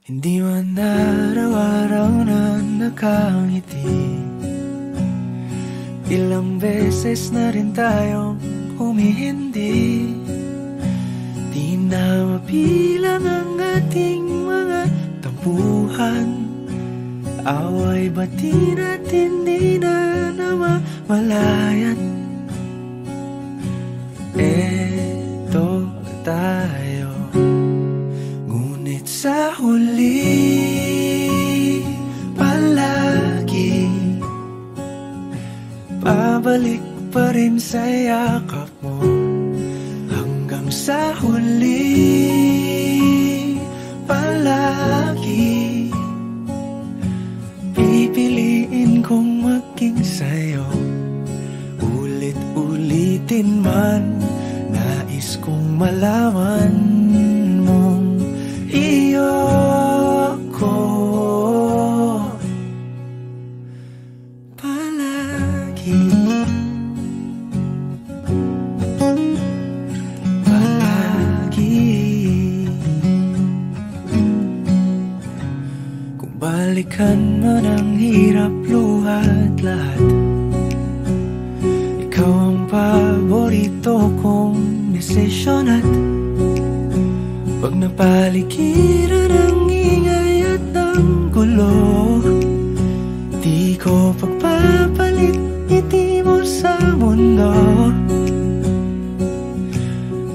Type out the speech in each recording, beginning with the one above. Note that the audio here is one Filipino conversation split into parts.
Hindi man araw-araw na nakangiti. Ilang beses na rin tayong humihindi. Di na mabilang ang ating mga tampuhan. Away bati natin di na namamalayan. Eto tayo, ngunit sa huli palagi babalik pa rin sa yakap mo. Hanggang sa huli palagi pipiliin kong maging sa'yo. Ulit-ulitin man, nais kong malaman mong iyo ako palagi. Kung balikan man ang hirap, luhat lahat, ikaw ang paborito kong desisyon. At pag napaligiran ang ingay at ang gulo, di ko pagpapalit ngiti mo sa mundo.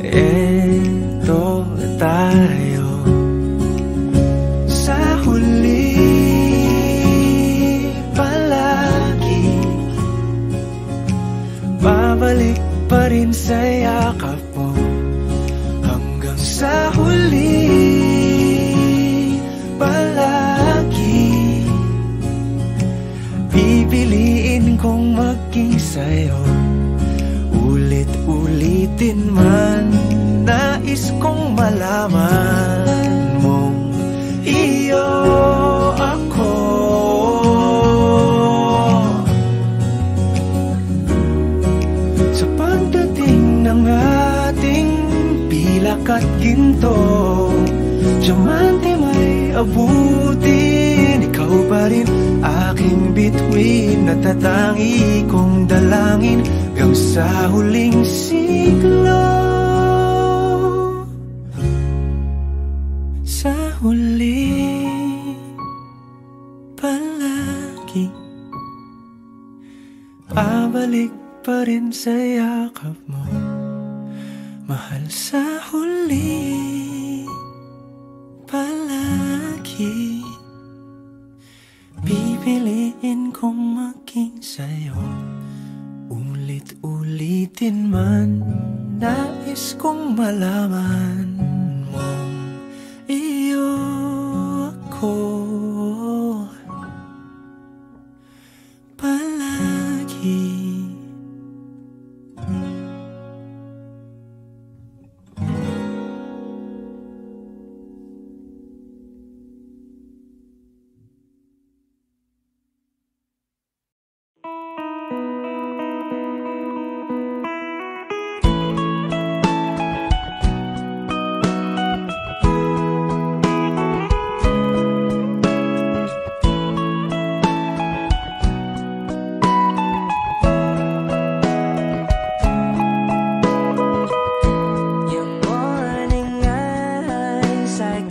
Eto tayo, sa huli palagi babalik pa rin sa yakap mo. Hanggang sa huli palagi pipiliin kong maging sa'yo. Ulit-ulitin man, nais kong malaman mong iyo ako. Sa pagdating ng ating pilak at ginto, diamante may abutin, ikaw pa rin aking bituin. Natatangi kong dalangin hanggang sa huling siglo. Sa huli palagi pabalik pa rin sa yakap mo, mahal. Sa huli palagi pipiliin kong maging sa'yo. Ulit-ulitin man, nais kong malaman mong iyo ako palagi.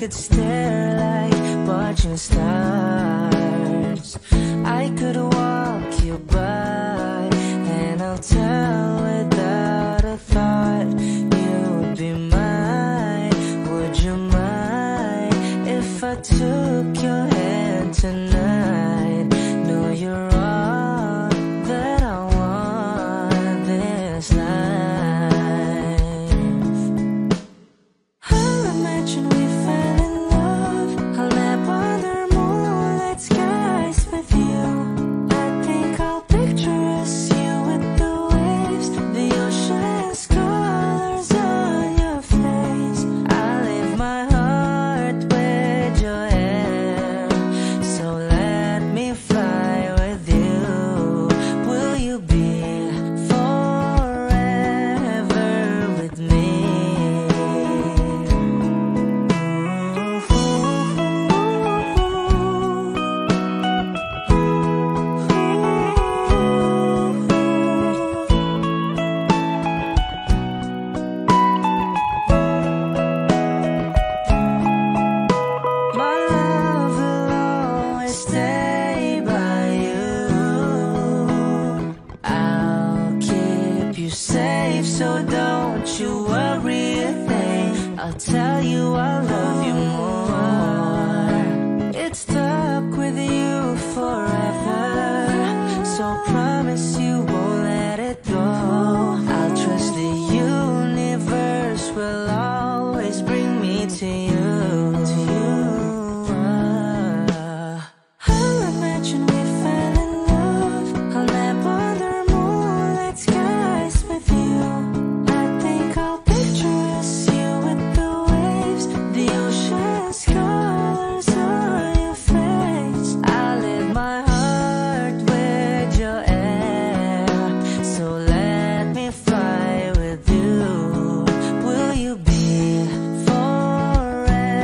Could stare like watching stars. I could walk you by, and I'll tell without a thought you would be mine. Would you mind if I took your hand tonight? No, you're all that I want this life. I'll imagine we fell in love. I'll nap under moonlight skies with you. I think I'll picture us, you with the waves, the ocean's colors on your face. I'll leave my heart with your hair, so let me fly with you. Will you be forever with me? safe, so don't you worry a thing. I'll tell you I love you more. It's stuck with you forever, so promise you won't let it go. I'll trust the universe will always bring me to you. I'll imagine we fell in love. I'll nap under moonlit skies with you. I think I'll picture us, you with the waves, the ocean's colors on your face. I live my heart with your air, so let me fly with you. Will you be forever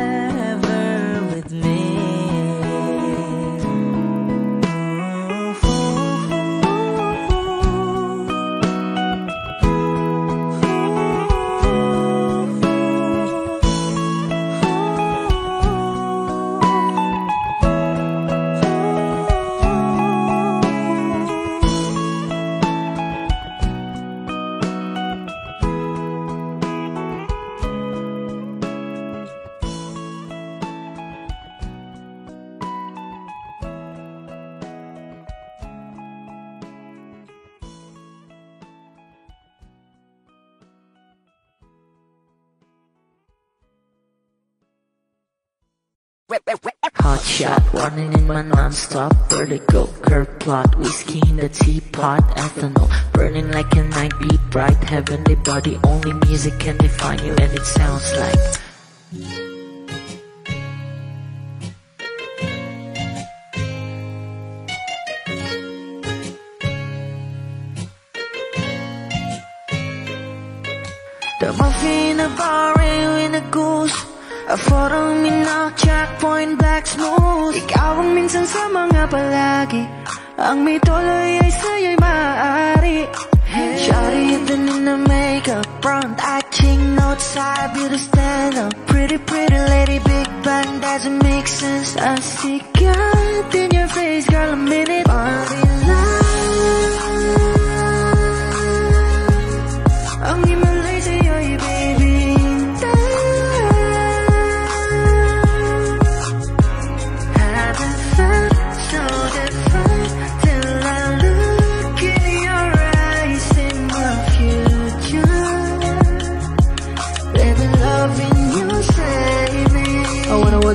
with me? Hot shot, running in my non-stop vertigo. Curve plot, whiskey in the teapot, ethanol burning like a night beat, bright heavenly body. Only music can define you, and it sounds like the muffin in a bar in a goose. A photo mina, checkpoint, black smooth. Ikaw ang minsan sa mga palagi, ang may tuloy ay sa'yo'y maaari. Shawty even in the makeup, front acting, outside, beauty stand up. Pretty, pretty lady, big bang, doesn't make sense. I see God in your face, girl, a minute. Body line, ang himalay sa'yo'y baby.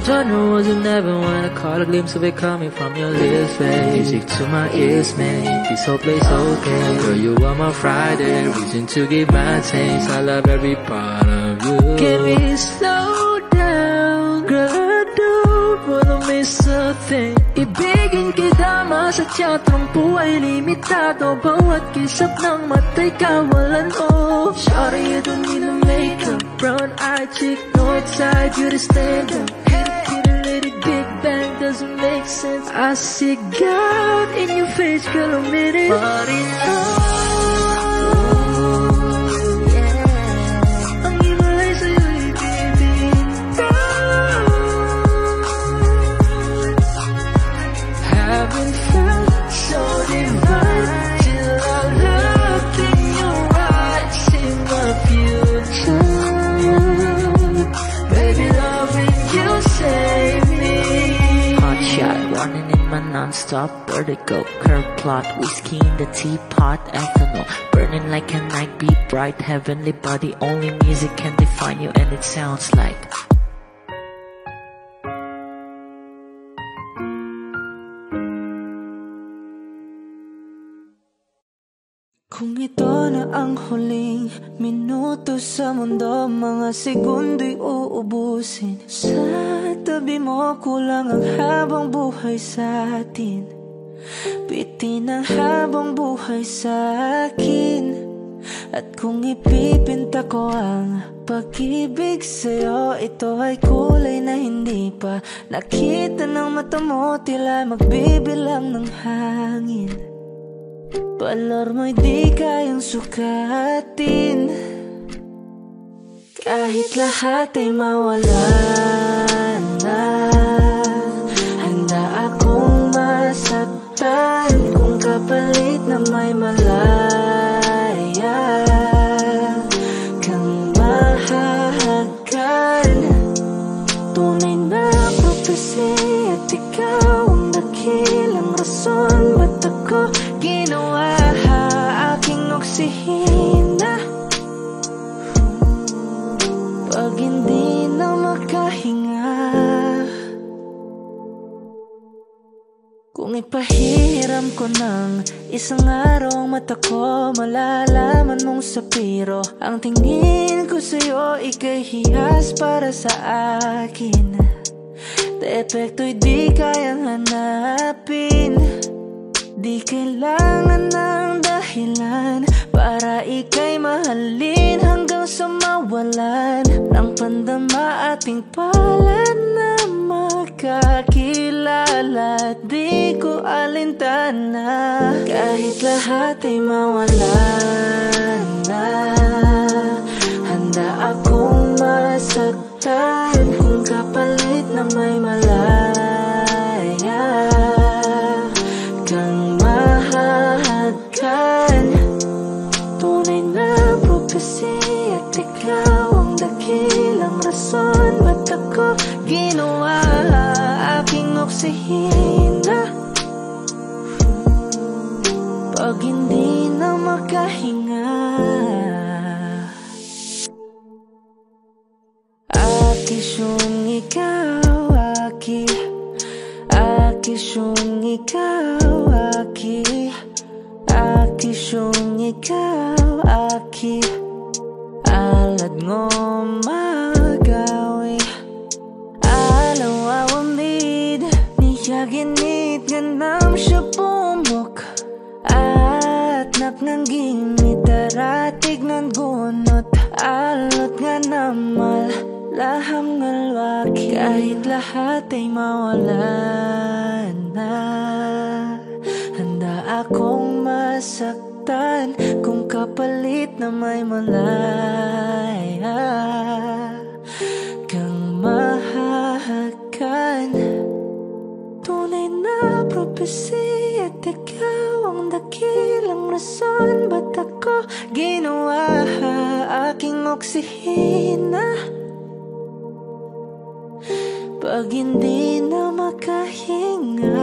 Genre wasn't never when I caught a glimpse of it coming from your lips, babe. Music to my ears, man. This whole place okay. Girl, you are my Friday, reason to give my taste. I love every part of you. Can we slow down? Girl, I don't wanna miss a thing. Ibigin kita, masadya tong buhay limitado. Bawat kisap ng mata'y kawalan mo. Shawty, you don't need no makeup. Brown-eyed chick, north side, you to stand up. Big bang doesn't make sense. I see God in your face, girl, a minute. Body love, yeah. Ang himalay sa'yo'y baby. Haven't felt so divine till I look in your eyes, see my future. Baby, loving you save me. shot, running in my non-stop vertigo. Curve plot, whiskey in the teapot, ethanol burning like a night beat, bright heavenly body. Only music can define you, and it sounds like kung ito na ang huling minuto sa mundo, mga segundo'y uubusin. Sa tabi mo kulang ang habang buhay sa atin. Bitin ang habang buhay sa akin. At kung ipipinta ko ang pag-ibig sa'yo, ito ay kulay na hindi pa nakita ng mata mo, tila magbibilang ng hangin. Valor mo'y di kayang sukatin, kahit lahat ay mawala na. Handa akong masaktan kung kapalit na may malaya. Ipahiram ko ng isang araw mata ko, malalaman mong sapiro. Ang tingin ko sa'yo ika'y hiyas para sa akin. Depekto'y di kayang hanapin. Di kailangan ng dahilan para ika'y mahalin hanggang sa mawalan ng pandama ating palad na magkakilala. Di ko alintana kahit lahat ay mawalan na. Handa akong masaktan kung kapalit na may malaya kang mahahagkan. Tunay na prophecy at ikaw ang dakilang rason ba't ako ginawa aking oksihina. Pag hindi na makahinga, akisyong ikaw, aki. Akisyong ikaw, aki. Akisyong ikaw, aki. Alad ngo magawi alaw awamid niya ginit ganam siya pumok at napnangging mitaratig ng gunot alot nga namal laham ngalwaki kahit lahat ay mawalan na. Handa akong masaktan kung kapalit na may malaya kang mahahagkan. Tunay na prophecy at ikaw ang dakilang rason ba't ako ginawa aking oksihina. Pag hindi na makahinga,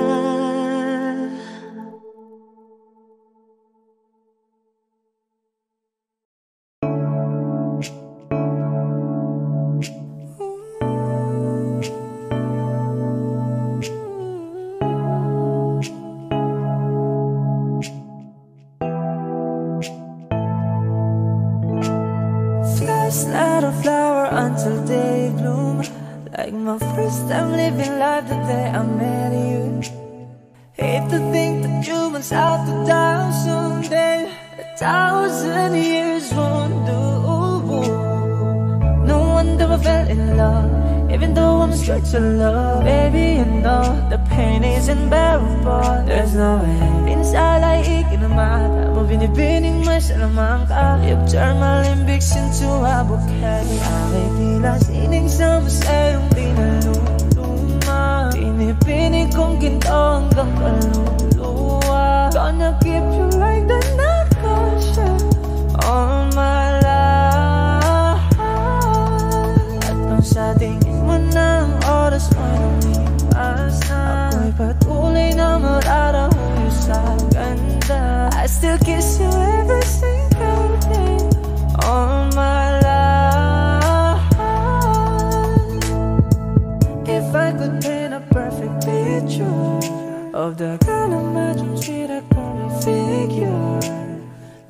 not a flower until they bloom. Like my first time living life the day I met you. Hate to think that you was out to die someday. 1,000 years won't do. No wonder I fell in love, even though I'm straight to love. Baby, you know the pain is unbearable. There's no way pinsalay ikinamata mo binibining may salamang ka. You've turned my limbics into a bouquet. Away tila sining sa masayong pinaluluma. Pinipinig kong ginto hanggang kaluluwa. Gonna keep you like the night caution all my life. At nung sa tingin mo ng oras mo'y lumipas na, ako'y patuloy na mararahuyo sa ganda. I still kiss you every single day all my life. If I could paint a perfect picture of the kind of magic sweet I couldn't figure,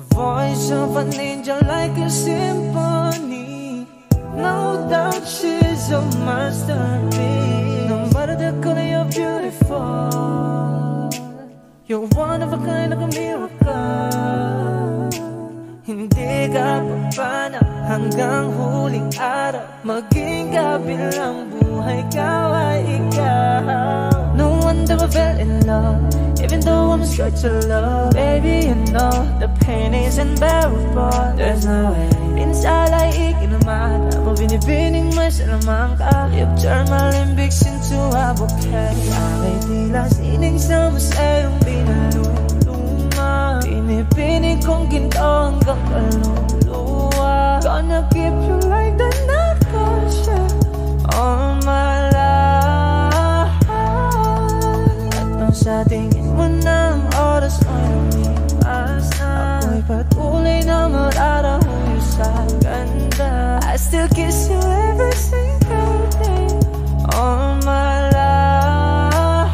the voice of an angel like a symphony. No doubt she's a masterpiece. No matter the color, you're beautiful. You're one of a kind, like a miracle. Hindi ka papana hanggang huling araw. Maging kabilang buhay ka ay ikaw. No wonder I fell in love, even though I'm straight to love. Baby, you know the pain is unbearable. There's no way pinsalay ikinamata mo binibining may salamang ka. You've turned my limbics into a bouquet. Away tila sining sa masayong pinaluluma. Pinipinig kong ginto hanggang kaluluwa. Gonna keep you like the night caution all my life. At nung sa tingin mo ng oras mo'y lumipas na, ako'y patuloy na mararahuyo sa ganda. I still kiss you every single day all my life.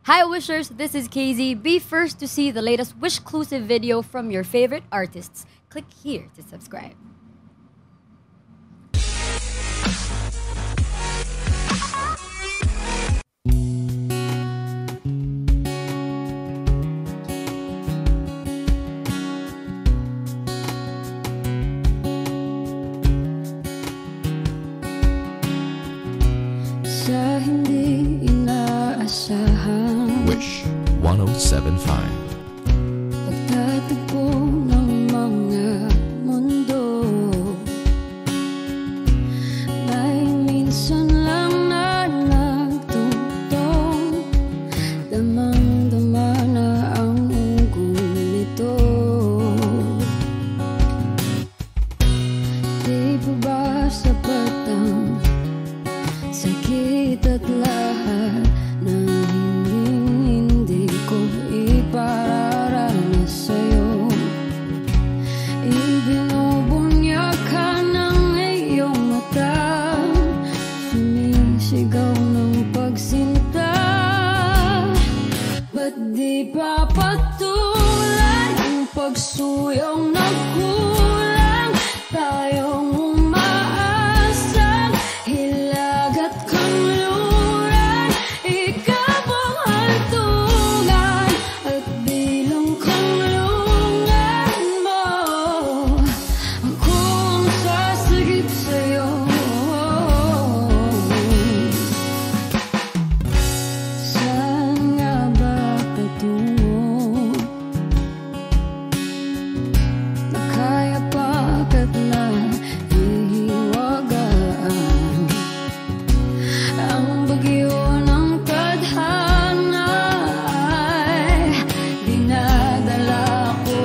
Hi Wishers, this is KZ. Be first to see the latest Wishclusive video from your favorite artists. Click here to subscribe. Sa hindi inaasahan Wish 1075. pagtatagpo ng mga mundo, may minsan lang na nagtutong, damang-dama na ang unggoy nito. Di ba ba sapat ang sakit at lahat ng hindi ko ipararanas sa'yo? Ibinubunyag ka ng iyong mata, sumisigaw ng pagsinta. Ba't di pa patulan ang pagsuyong nagkulang? Tayong umaasang hilag at kanluran, ikaw ang hantungan at bilang kanlungan mo. Akong sasagip sa'yo. Saan nga ba patungo? Nakaya pagkat na ihiwagaan ang bagyo ng tadhana ay dinadala ko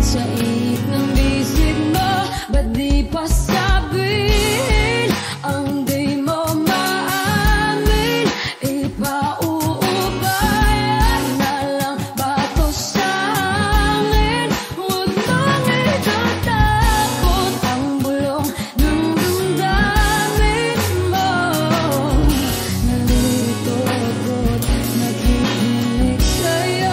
sa init ng bisig mo. Ba't di pa sabihin ang di mo maamin? Ipauubayan na lang ba to sa akin? Huwag mong itatakot ang bulong ng damdamin mo. Nalito ako't nakikinig sa'yo.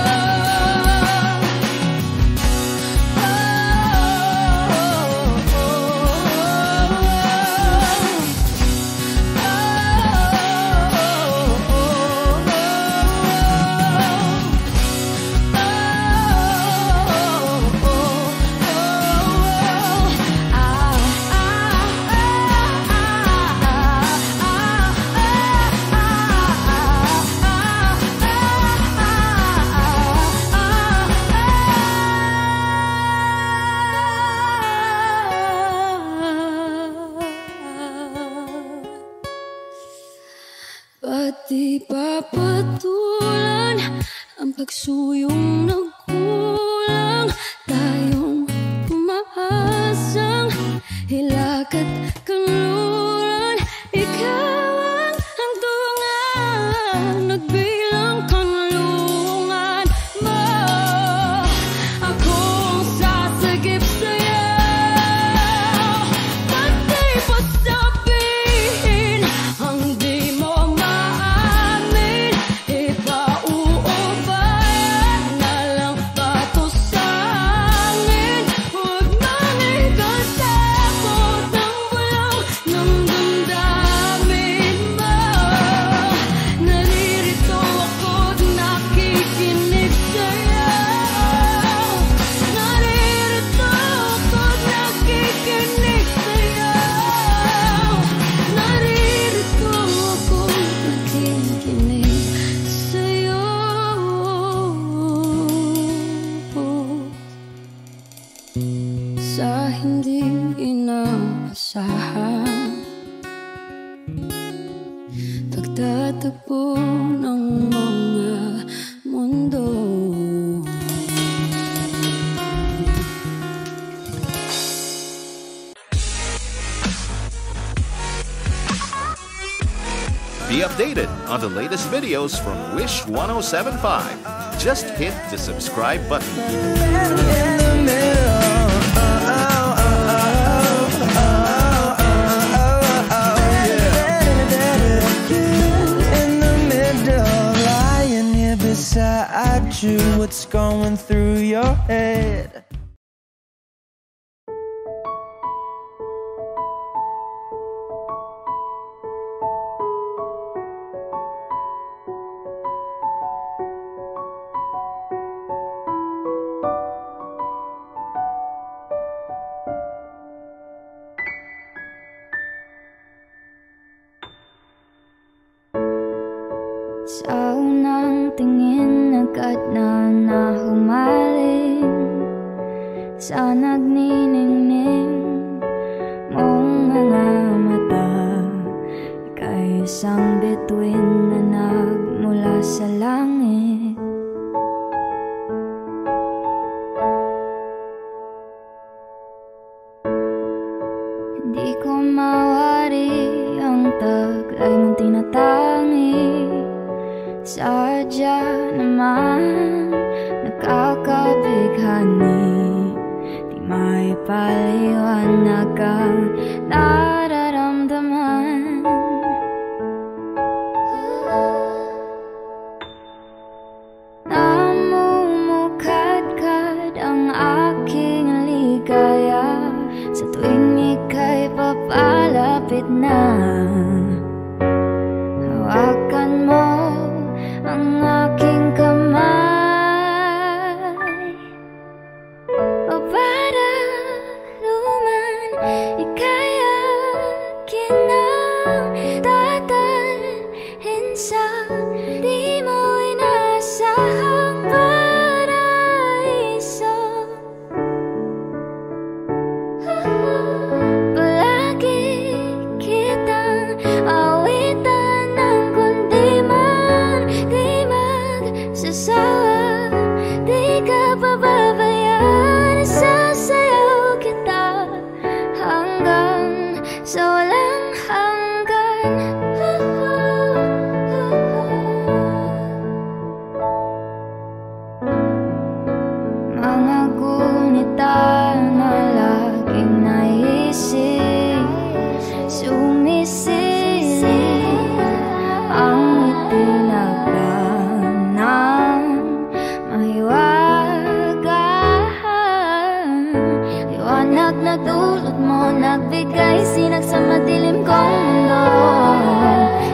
Ba't di pa patulan ang pagsuyong nagkulang? Tayong umaasang hilag at kanluran, ikaw ang hantungan at bilang kanlungan mo. Akong sasagip sa'yo. Ba't di pa sabihin ang di mo maamin? Ipauubayan na lang ba to sa akin? Huwag mong ikatakot ang bulong ng damdamin mo. Naririto ako't nakikinig sa'yo. Naririto ako't nakikinig sa'yo. Naririto ako't nakikinig sa'yo. Sa hindi inaasahan pagtatagpo ng mga mundo. Be updated on the latest videos from Wish 1075. Just hit the subscribe button. In the middle, lying here beside you. What's going through your head? Sa unang tingin agad na nahumaling sa nagniningning mong mga mata. Ika'y isang bituin na nagmula sa langit. Hindi ko mawari ang taglay mong tinatangi. Sadya naman nakakabighani, di may paliwanag ang nararamdaman. Namumukadkad ang aking ligaya sa tuwing ika'y papalapit na. Hawakan mo ang aking kamay, o para luman ika'y akin ang dadalhin sa di mo inasahang paraiso. Palagi kitang awitan ng kundi man di magsasawa, di ka pababayaan. Sasayaw kita hanggang sa walang hanggan. Mga gunita na laging naisip, sumisilip ang itinagdan ng mahiwagaan. Liwanag na dulot mo, nagbigay sinag sa madilim kong mundo.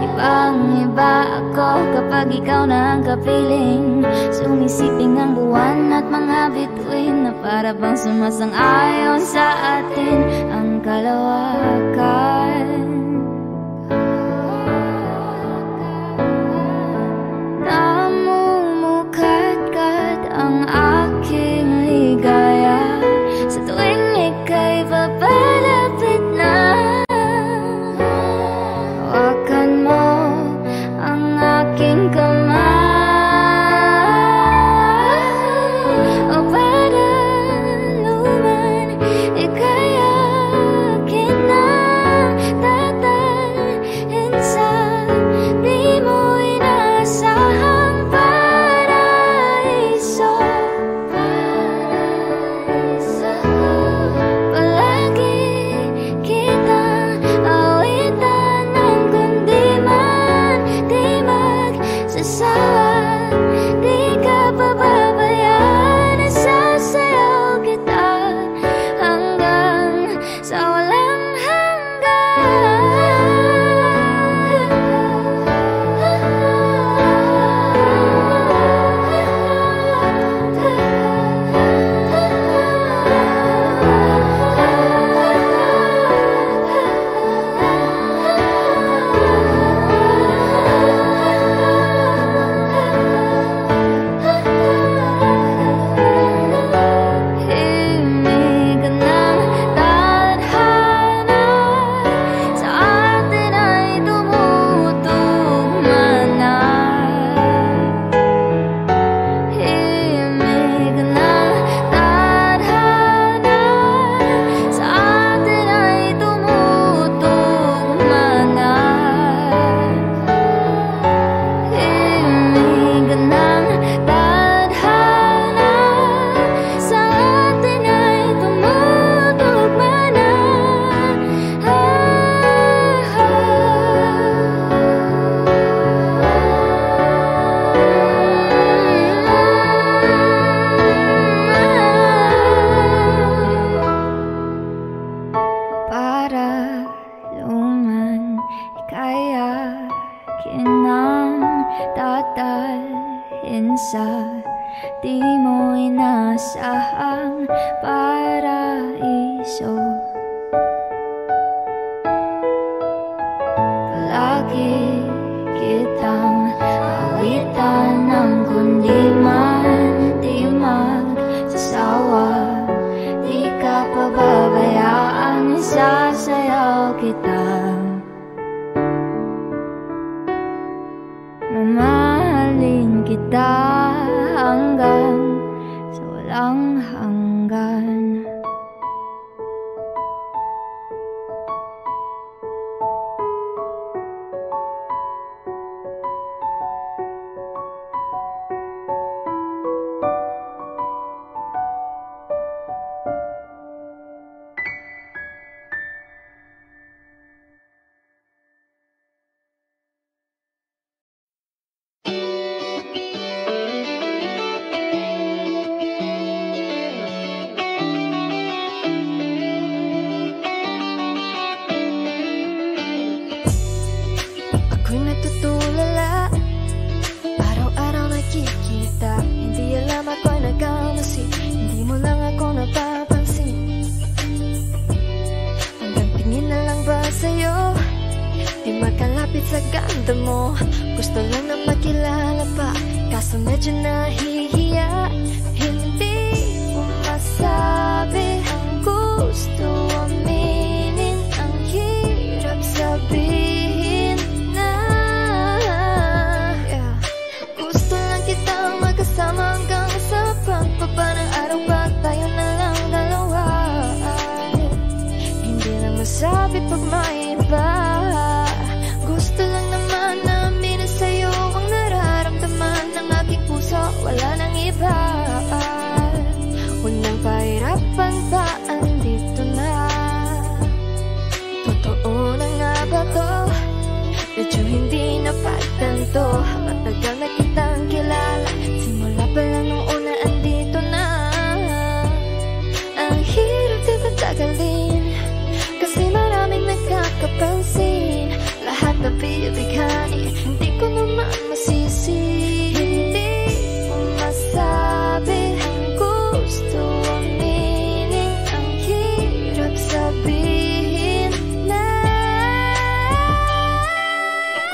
Ibang iba ako kapag ikaw na ang kapiling. Sumisiping ang buwan at mga bituin na para bang sumasang-ayon sa atin ang kalawakan. Namumukadkad ang aking ligaya sa tuwing ika'y papalapit na. Hawakan mo ang aking kamay, o para luman ika'y akin ang sa di mo inasahang paraiso. Palagi kitang awitan ng kundi man di magsasawa. Di ka pababayaan, isasayaw kita. Mamahalin kita hanggang sa walang hanggan. Ako'y natutulala, araw-araw nakikita. Hindi alam ako'y nagkamasi, hindi mo lang ako napapansin. Hanggang tingin na lang ba sa'yo, di makalapit sa ganda mo. Gusto lang na makilala pa, kaso medyo nahihiya. Hindi mo masabi ang gusto aminin, ang hirap sabihin. Kasama hanggang sa pagbaba ng araw, pag tayo na lang dalawa. Hindi lang masabi pag may iba. Gusto lang naman namin na sa'yo ang nararamdaman ng aking puso, wala nang iba. Huwag nang pahirapan pa, andito na. Totoo na nga ba to? Medyo hindi na pagtanto. Matagal na kitang kilala, simula pa lang nung una andito na. Ang hirap di patagalin, kasi maraming nagkakapansin. Lahat na bibighani, hindi ko naman masisi. Hindi mo masabi ang gusto aminin, ang hirap sabihin na.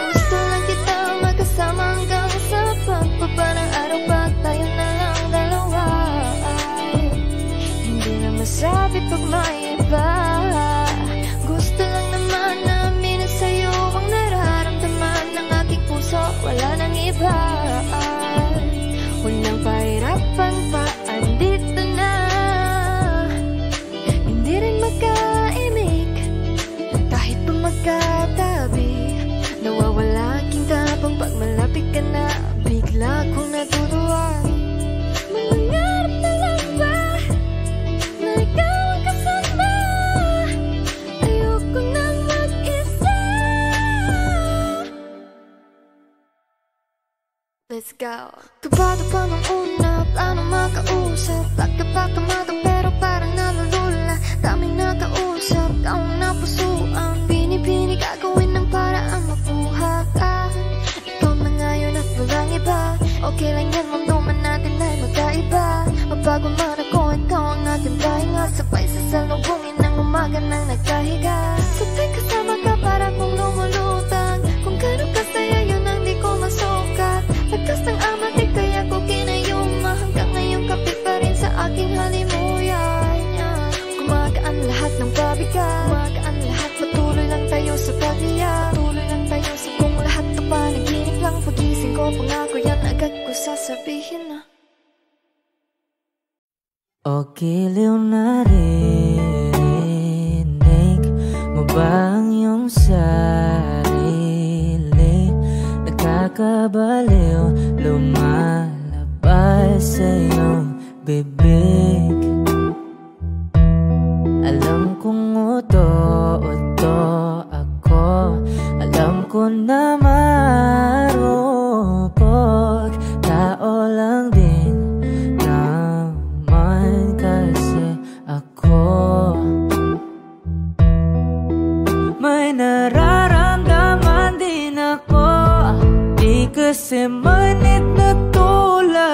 Gusto lang kita makasama hanggang sa pagbaba ng araw, pag tayo na lang dalawa. Hindi na masabi pag may iba. Gusto lang naman namin na sa'yo ang nararamdaman ng aking puso, wala nang iba. Huwag nang pahirapan pa, andito na. Hindi rin makaimik, kahit pa magkatabi. Nawawala aking tapang pag malapit ka na, bigla kong natutuwa. Mangarap na lang ba na ikaw ang kasama? Ayoko nang mag-isa. Let's go. Kabado pa nung una, plano makausap. Pagkapakamado pero parang nalulula. Daming nakausap, kaong napusuan. Pinipini gagawin ng paraan makuha ka. Ikaw na ngayon at walang iba. Okay lang yan, mamdaman natin ay magkaiba. Mabago man ako, ikaw ang aking pahinga. Sabay sa salubungin ng umaga nang nagkahiga. Sabay kasama ka para kong lumulutang. Kung gano'n kasaya yun ang di ko masukat. Lagkas ng amat di kaya ko kinayuma. Hanggang ngayon kapit pa rin sa aking halimuyan. Gumagaan lahat ng pabigat, gumagaan lahat, patuloy lang tayo sa paghiya. Patuloy lang tayo sa kung lahat to panaginip lang. Pagising ko, pangako yan agad ko sasabihin na. O giliw narinig mo ba ang iyong sarili? Nakakabaliw, lumalabas sa iyong bibig. Alam kong uto-uto ako, alam ko na marupok. Tao lang din naman kasi ako. May nararamdaman din ako, di kasi manit na tulad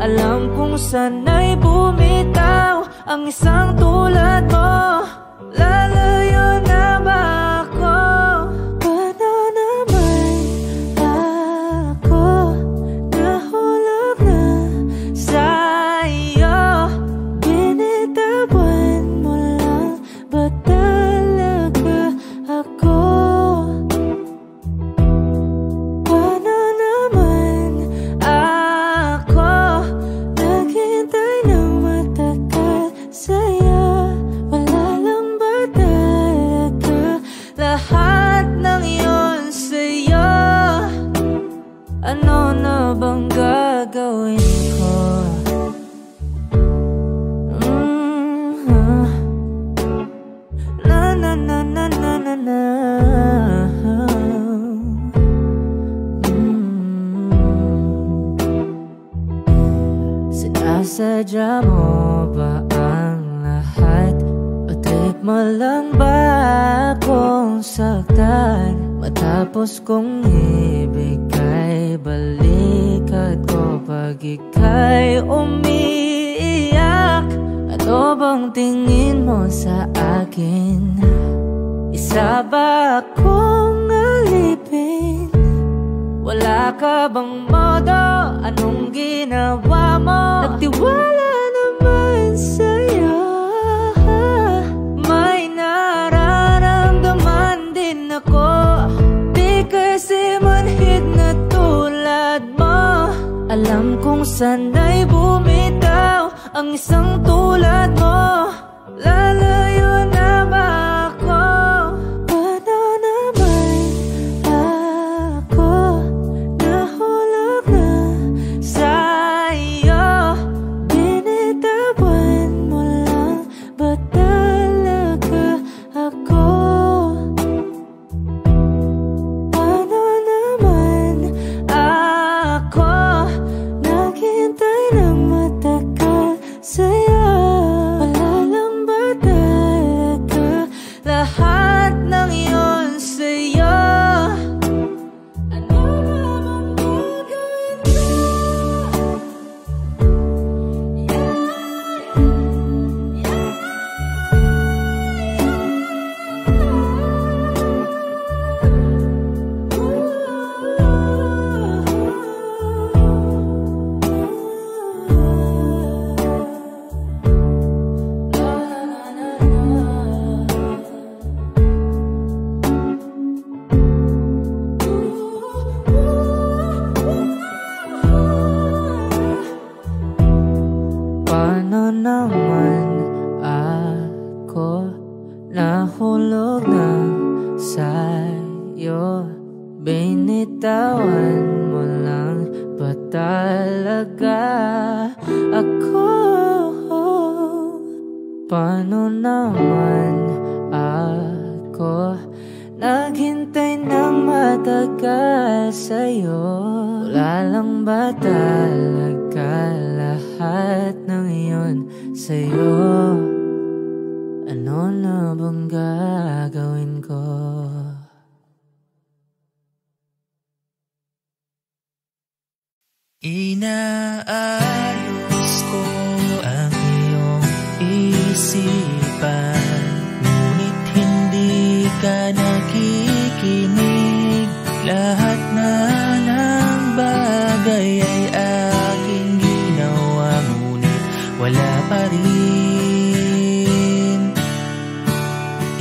Alam kong sana'y bumitaw ang isang tulad mo. Lalayo na ba ako? Paano naman ako nahulog na sa'yo? Binitawan mo lang ba talaga ako? Paano naman ako naghintay ng matagal sa'yo? Wala lang ba talaga lahat ng yun sa'yo? Ano na bang gagawin ko? Na na na na na na na. Sinasadya mo ba ang lahat? O trip mo lang ba akong saktan? Matapos kong ibigay balikat ko pag ika'y umiiyak. Ano bang tingin mo sa akin? Isa ba akong alipin? Wala ka bang modo? Anong ginawa mo? Nagtiwala naman sa'yo. May nararamdaman din ako. Di kasi manhid na tulad mo. Alam kong sana'y bumitaw ang isang tulad mo. Lalayo na ba ako? Paano naman ako nahulog na sa'yo? Binitawan mo lang ba talaga ako? Paano naman ako naghintay ng matagal sa'yo? Wala lang ba talaga lahat ng yun sa'yo? Ano naman gagawin ko? Paano naman ako nahulog na sa'yo? Binitawan mo lang ba talaga ako? Paano naman ako naghintay ng matagal sa'yo? Wala lang ba talaga lahat ng iyon sa'yo? Ano na bang gagawin ko? Inaayos ko ang iyong isipan, ngunit hindi ka nakikinig. Lahat na ng bagay ay aking ginawa, ngunit wala pa rin.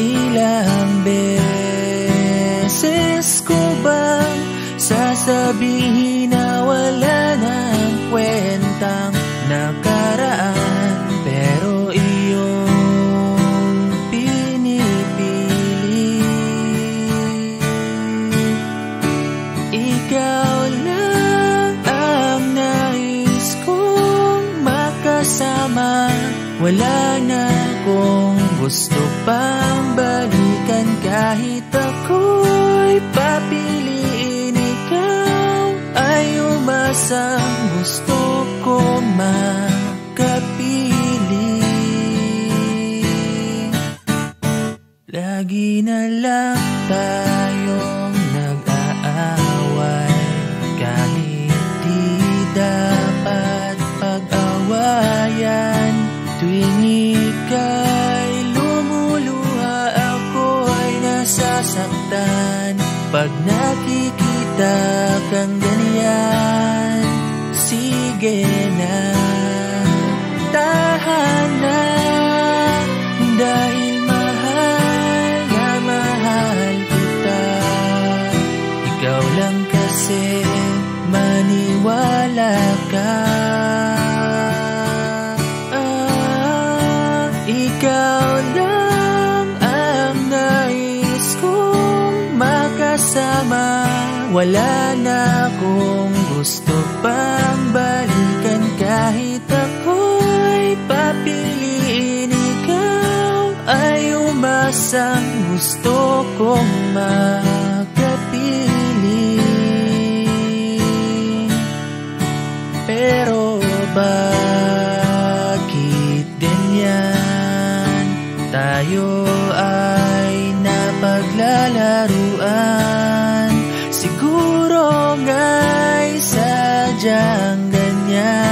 Ilang beses ko bang sasabihin na wala nang kwentang nakaraan, pero iyong pinipili. Ikaw lang ang nais kong makasama. Wala na akong gusto pang balikan, kahit ako'y papiliin. Ikaw ay umasang gusto ko makapili. Lagi na lang tayong nag-aaway, kahit di dapat pag na tahanan, dahil mahal na mahal kita. Ikaw lang kasi, maniwala ka. Ikaw lang ang nais kong makasama. Wala na akong gusto pang balikan. Kahit ako'y papiliin, ikaw ay umasang gusto kong makapili. Pero bakit ganyan? Tayo ay napaglalaruan. Siguro nga'y sadyang ganyan.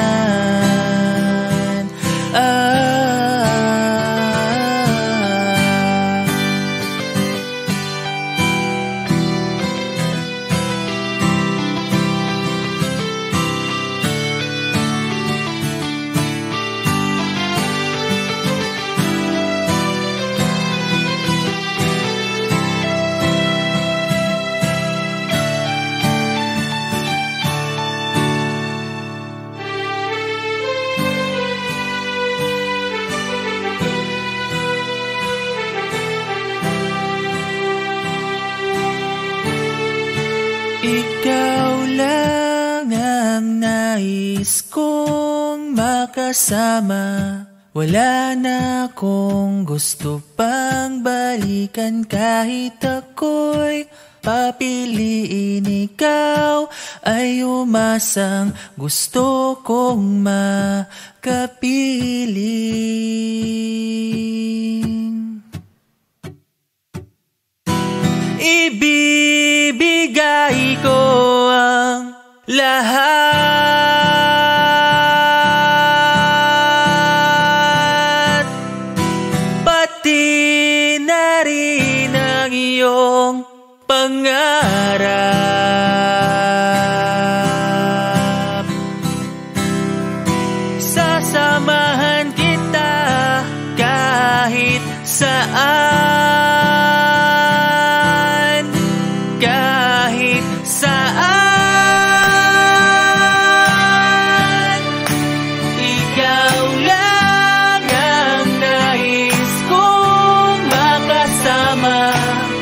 Ikaw lang ang nais kong makasama. Wala na akong gusto pang balikan. Kahit ako'y papiliin, ikaw ay umasang gusto kong makapiling. Ibibigay ko ang lahat, pati na rin ang iyong pangarap. Sasamahan kita kahit saan, kahit saan. Ikaw lang ang nais kong makasama.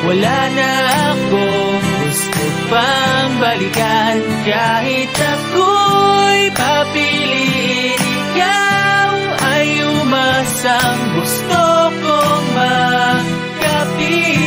Wala na akong gusto pang balikan. Kahit ako'y papiliin, ikaw ay umasang gusto kong makapili.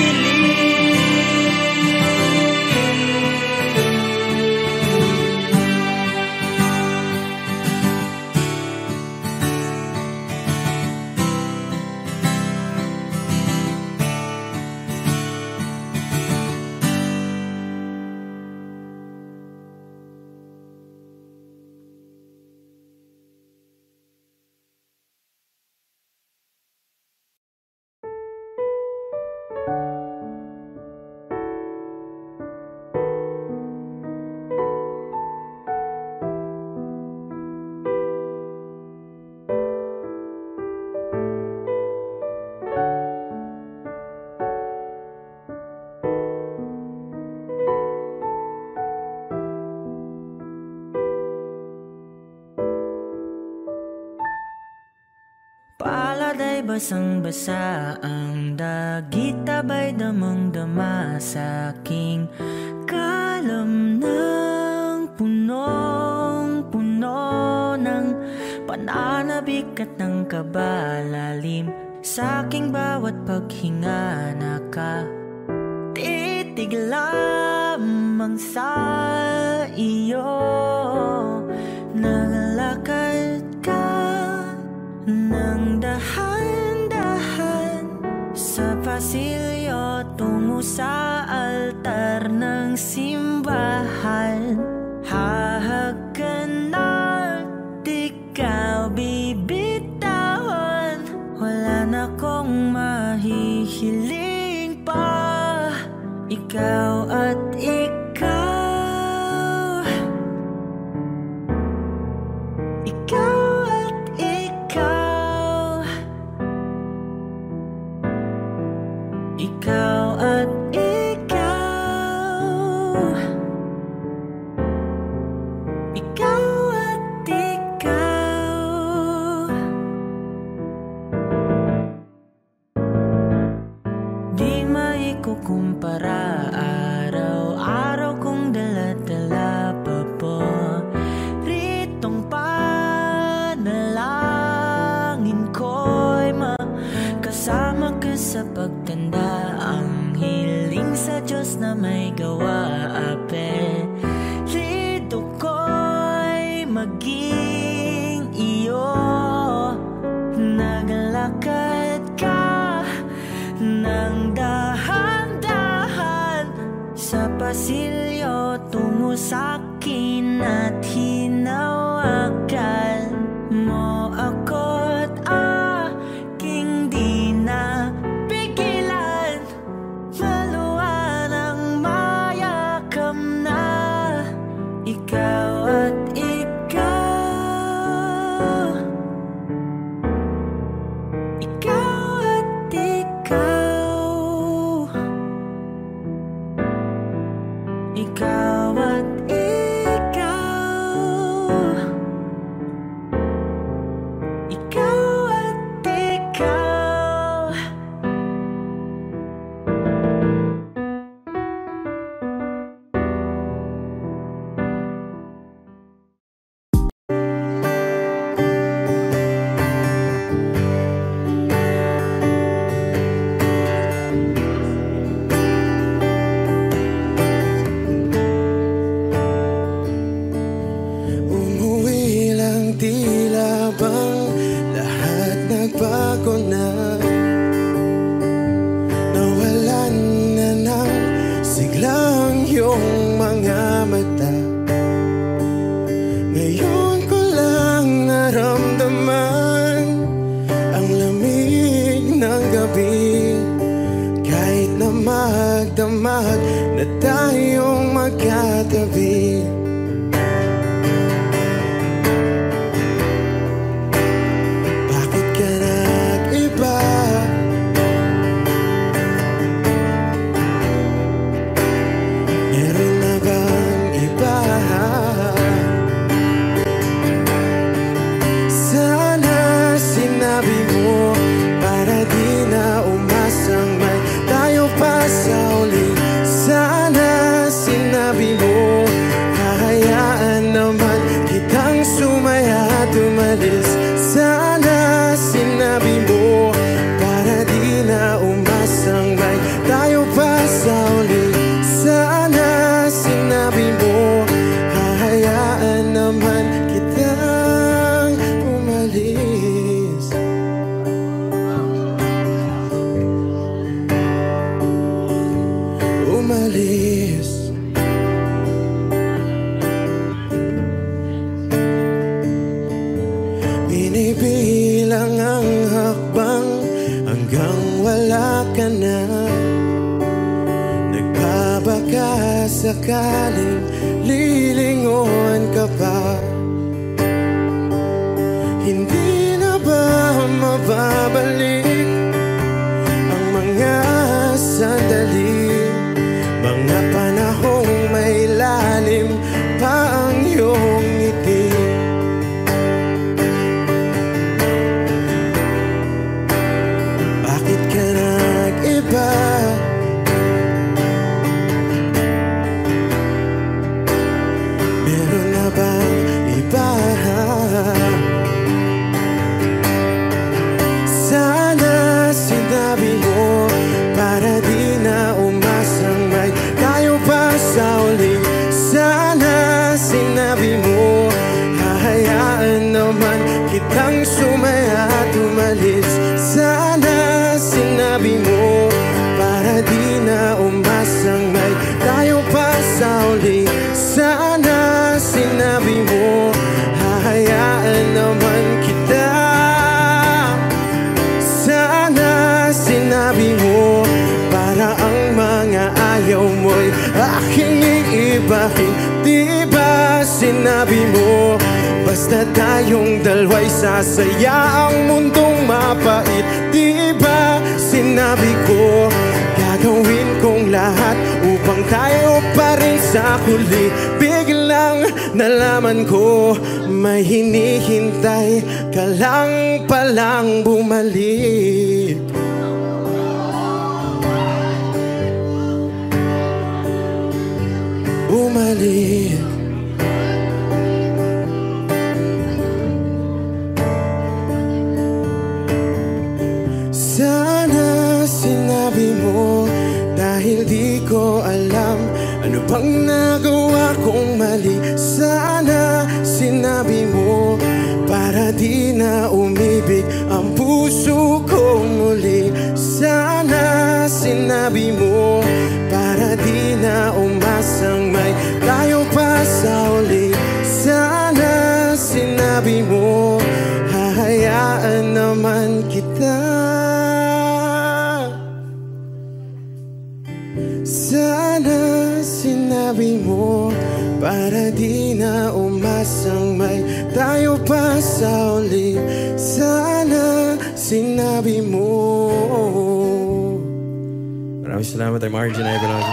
Palad ay basang-basa, ang dagit abay damang-dama sa aking kalamnang punong-puno ng pananabik at ng kabalalim. Sa aking bawat paghinga nakatitig lamang sa iyo. Naglakad ka nang dahan-dahan sa pasilyo tungo sa altar ng simbahan. Hahagan at ikaw bibitawan. Wala na kong mahihiling pa. Ikaw at ikaw. ikaw at ikaw, ikaw at ikaw, ikaw at ikaw. Di maikukumpara, araw-araw kong dala-dala paboritong panalangin ko'y makasama ka sa pagtanda. Ang hiling sa Diyos na may gawa, apelido ko'y maging iyo. Naglakad ka ng dahan-dahan sa pasilyo tungo sa'kin at hinawakan mo ako't aking di na pigilan. Maluwan ang mayakap na ikaw at ikaw, ikaw at ikaw, ikaw at ikaw, ikaw at ikaw. Umuwi lang, tila bang lahat nagbago na. Nawalan na ng siglang iyong mga mata. Ngayon ko lang naramdaman ang lamig ng gabi. Kahit na magdamag na tayong magkatabi, bakit ka nag-iba? Meron na bang iba? Sana sinabi mo para di na umasang may tayo pa sa uli. Sana sinabi mo, hahayaan naman kitang sumaya at umalis. Sana sinabi mo para di na umasang may tayo pa sa uli. Sana sinabi mo, hahayaan naman kitang umalis. Umalis. Binibilang ang hakbang hanggang wala ka na. Nagbabaka sakaling lilingon ka pa. Hindi na ba mababalik ang mga sandali, mga panahong may lalim pa ang iyong ngiti? Bakit ka nag-iba? Meron na bang iba? Sana sinabi mo para di na umasang may tayo pa sa uli. Sana sinabi mo, hahayaan naman kitang sumaya at umalis. Sana sinabi mo para di na umasang may tayo pa sa uli. Sana sinabi mo, hahayaan naman kita. Sana sinabi mo para ang mga ayaw mo'y aking iibahin. Di ba sinabi mo, basta Basta tayong dalawa'y sasaya, ang mundong mapait. Di ba sinabi ko, gagawin kong lahat upang tayo pa rin sa huli. Biglang nalaman ko, may hinihintay ka lang palang bumalik. Bumalik. Sana sinabi mo, dahil di ko alam ano bang nagawa kong mali. Sana sinabi mo, para di na umibig ang puso ko muli. Sana sinabi mo, para di na umasang may tayo pa sa uli. Sana sinabi mo, hahayaan naman kita. Sana sinabi mo, para di na umasang may tayo pa sa uli. Sana sinabi mo. Maraming salamat ay Margin ay Balong.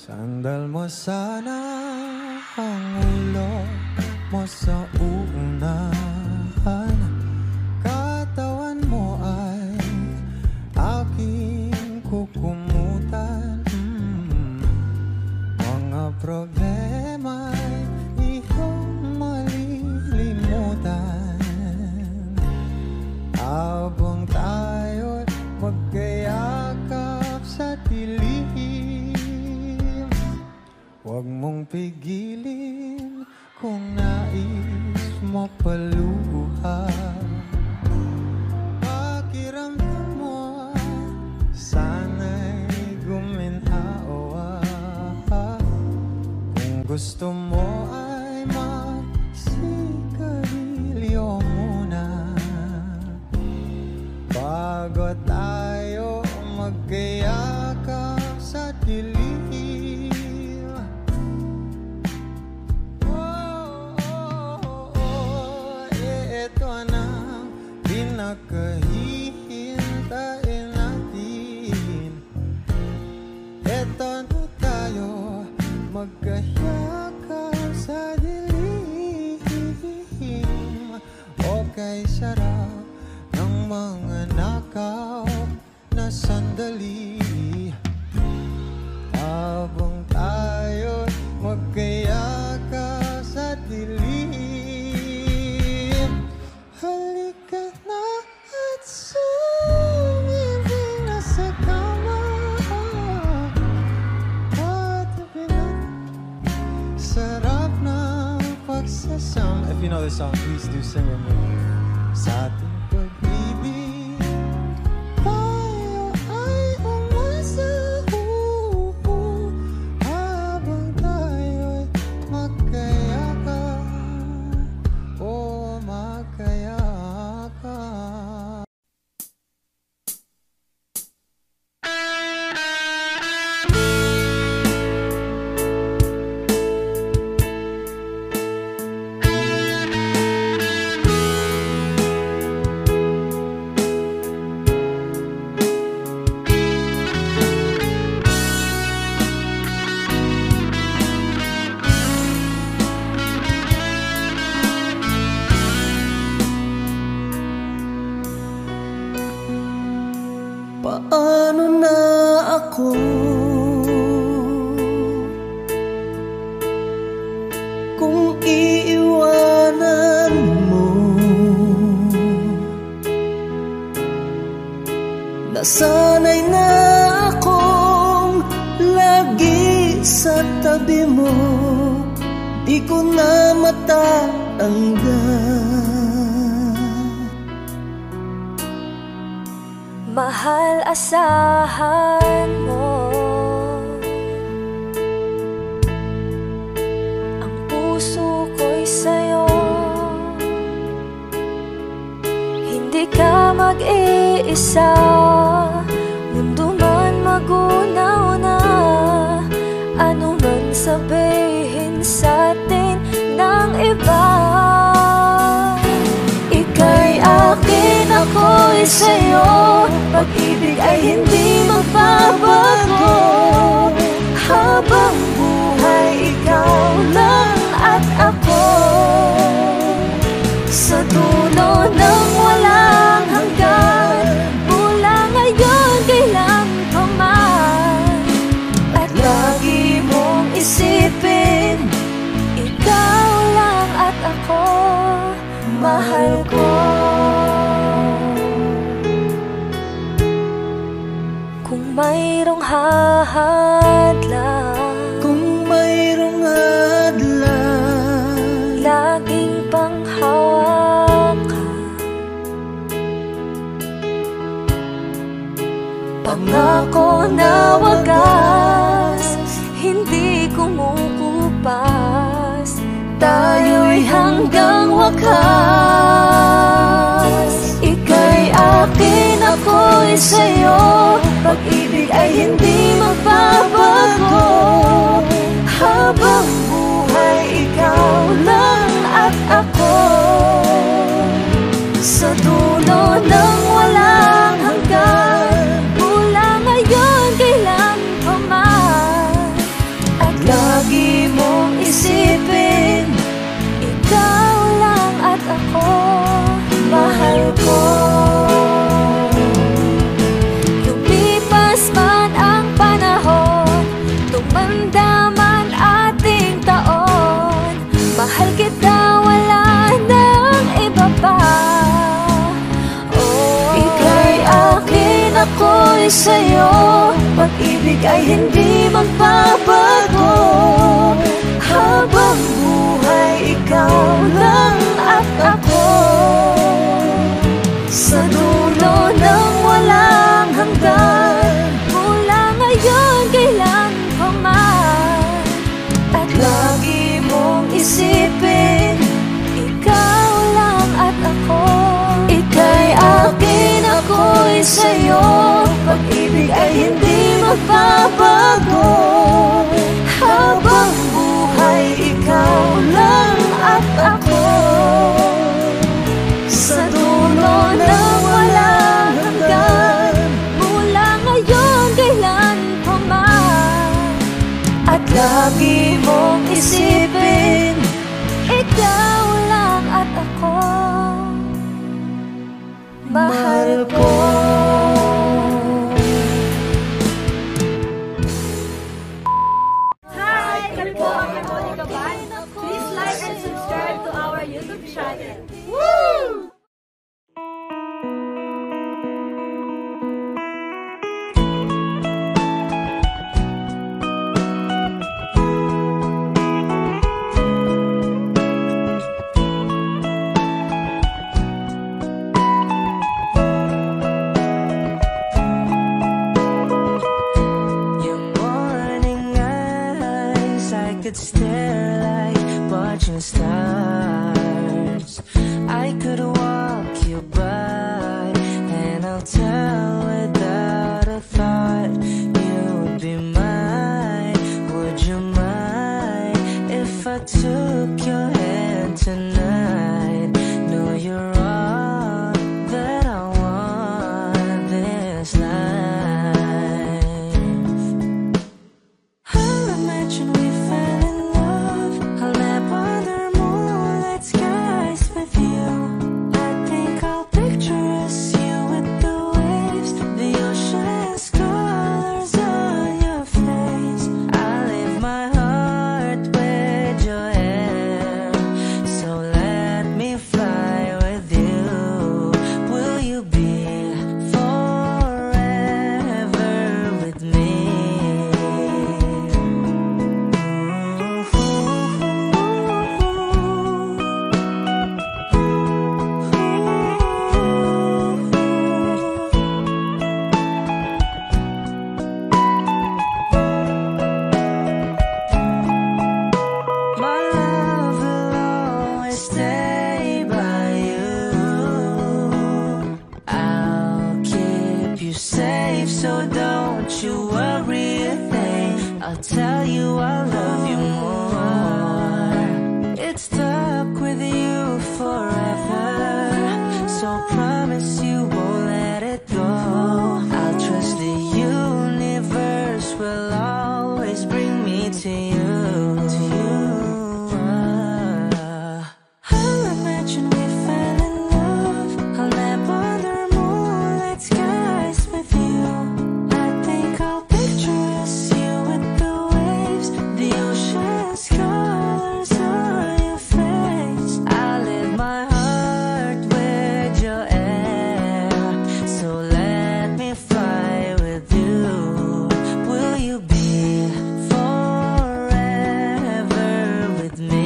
Sandal mo sana ang ulo mo sa unahan, katawan mo ay aking kukumutan. Mga problema'y iyong malilimutan habang tayo'y magkayakap sa dilim. Huwag mong pigilin kung nais mo paluha. Pakiramdam mo sana'y guminhawa. Kung gusto mo ay magsigarilyo muna bago tayo magkayakap sa dilim. Pinakahihintayin natin, eto na tayo magkayakap sa dilim. Okay, sarap ng mga nakaw na sandali habang tayo magkayakap sa dilim. Halika na at sumibig na sa kama, patabi na, sarap na pagsasama. If you know this song, please do sing with me. Sa ating pag-ibig tayo ay umasa, habang tayo'y magkayakap, o magkayakap. Paano na ako kung iiwanan mo? Nasanay na akong lagi sa tabi mo, di ko na matanggal. Mahal, asahan mo ang puso ko'y sa'yo. mag-iisa, mundo man magunaw na, ano man sabihin sa'tin ng iba. Ika'y akin, ako'y sa'yo, pag-ibig ay hindi magbabago. Habang buhay, ikaw lang at ako, sa dulo ng walang hanggan, mula ngayon kailan pa man. At lagi mong isipin, ikaw lang at ako, mahal ko. Kung mayroong hahadlang, kung mayroong hadlang, laging panghawakan, pangako na wagas, hindi kumukupas, tayo'y hanggang wakas. Ika'y akin, ako'y sa'yo, pag-ibig ay hindi magbabago. Habang buhay, ikaw lang at ako, sa dulo ng walang hanggan, mula ngayon kailan pa man. At lagi mong isipin, ikaw lang at ako, mahal ko. Lumipas man ang panahon, tumanda man ating taon, mahal kita, wala nang iba pa. Oh, ika'y akin, ako'y sa'yo, pag-ibig ay hindi magbabago. Habang buhay, ikaw lang at ako, sa dulo ng walang hanggan, mula ngayon kailan pa man. At lagi mong isipin, ikaw lang at ako. Ika'y akin, ako'y sa'yo, pag-ibig ay hindi magbabago. Habang buhay, ikaw lang at ako, sa dulo ng walang hanggan, mula ngayon kailan pa man. At lagi mong isipin, ikaw lang at ako, mahal ko. Hi! Kami po ang Harmonica Band. Please like and subscribe to our YouTube channel. Woo! Your morning eyes, I could stare like watching stars. I could walk you by, and I'll tell without a thought, you'd be mine. Would you mind if I took your hand tonight? No, you're all that I want this life. I'll imagine we fell in love. I'll nap under moonlight. so don't you worry a thing. I'll tell you I love you more. It's stuck with you forever, so promise you won't let it go. I'll trust the universe will always bring me to you. I'll imagine we fell in love. I'll nap under moonlit skies with you. I think I'll picture us, you with the waves, the ocean's colors on your face. I'll live my heart with your air, so let me fly with you. Will you be forever with me?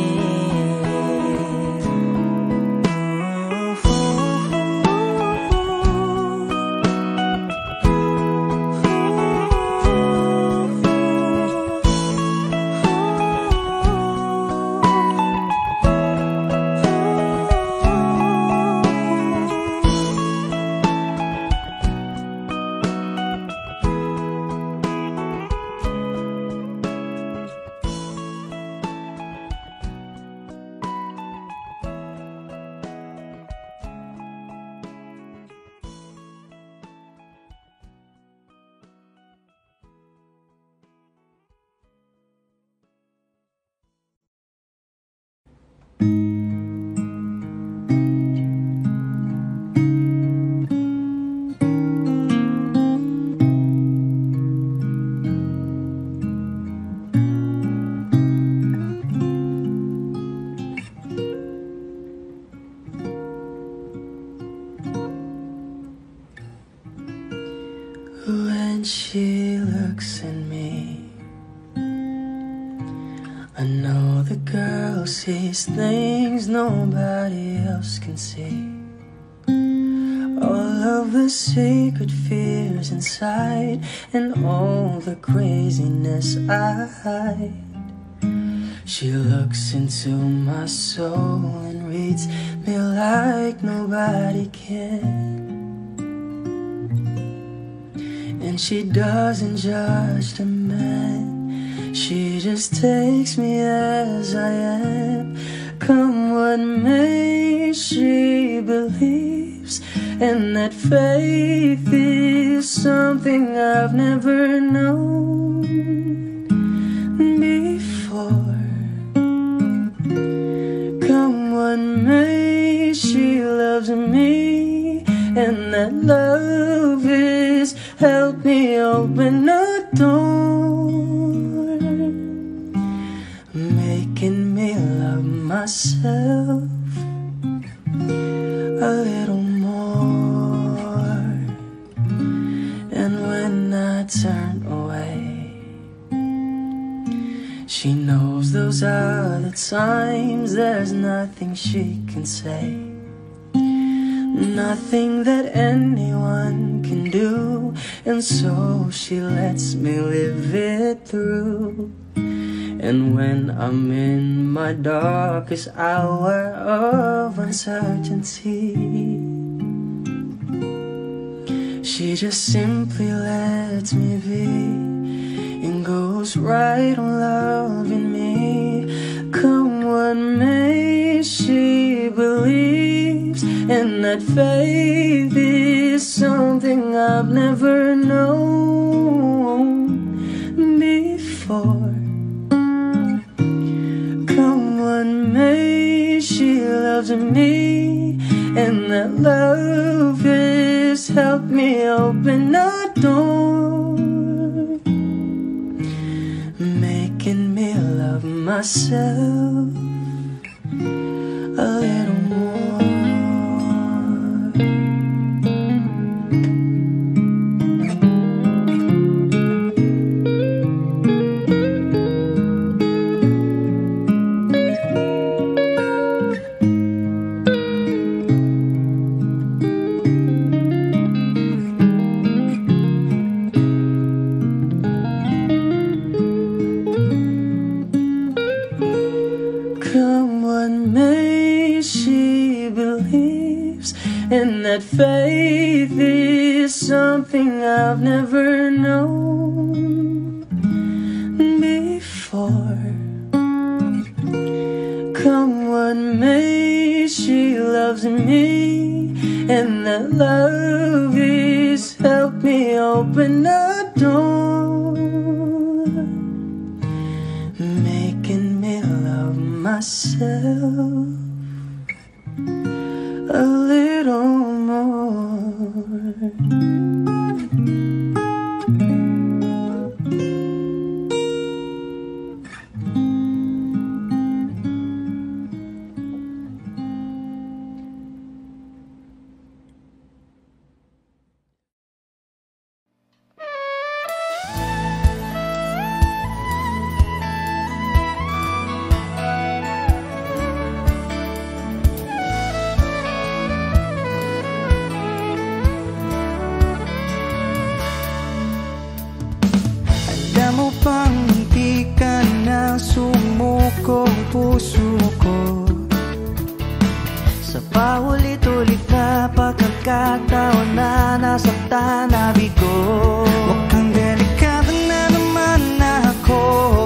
When she looks at me, I know the girl sees things nobody else can see. All of the secret fears inside and all the craziness I hide. She looks into my soul and reads me like nobody can. And she doesn't judge the man, she just takes me as I am. Come what may, she believes, and that faith is something I've never known before. Come what may, she loves me, and that love is help me open a door, making me love myself a little more. And when I turn away, she knows those are the times there's nothing she can say, nothing that anyone can do, and so she lets me live it through. And when I'm in my darkest hour of uncertainty, she just simply lets me be and goes right on loving me. Come what may, she believes, and that faith is something I've never known before. Come what may, she loves me, and that love has helped me open a door, making me love myself a little more. something I've never known before. Come what may, she loves me, and that love is help me open the door, making me love myself a little more. Alam mo bang hindi ka na sumukong puso ko sa paulit-ulit na pagkakataon na nasaktan na bigo. Mukhang delikado na naman ako,